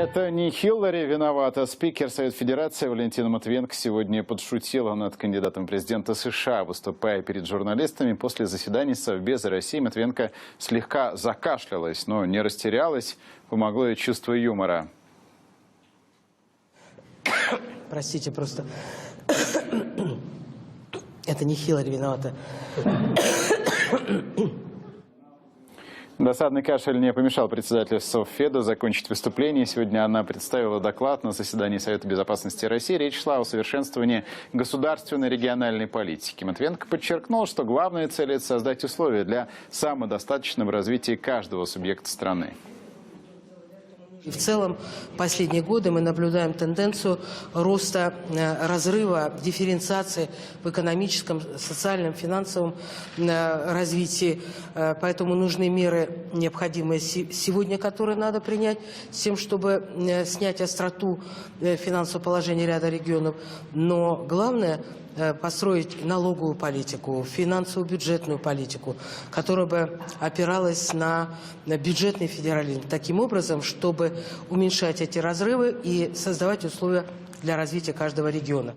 Это не Хиллари виновата. Спикер Совета Федерации Валентина Матвиенко сегодня подшутила над кандидатом в президенты США. Выступая перед журналистами после заседаний Совбеза России, Матвиенко слегка закашлялась, но не растерялась. Помогло ей чувство юмора. Простите, просто это не Хиллари виновата. Досадный кашель не помешал председателю Совфеда закончить выступление. Сегодня она представила доклад на заседании Совета безопасности России. Речь шла о усовершенствовании государственной региональной политики. Матвиенко подчеркнул, что главная цель – это создать условия для самодостаточного развития каждого субъекта страны. И в целом, последние годы мы наблюдаем тенденцию роста разрыва, дифференциации в экономическом, социальном, финансовом развитии. Поэтому нужны меры, необходимые сегодня, которые надо принять, с тем, чтобы снять остроту финансового положения ряда регионов. Но главное – построить налоговую политику, финансовую бюджетную политику, которая бы опиралась на бюджетный федерализм, таким образом, чтобы уменьшать эти разрывы и создавать условия для развития каждого региона.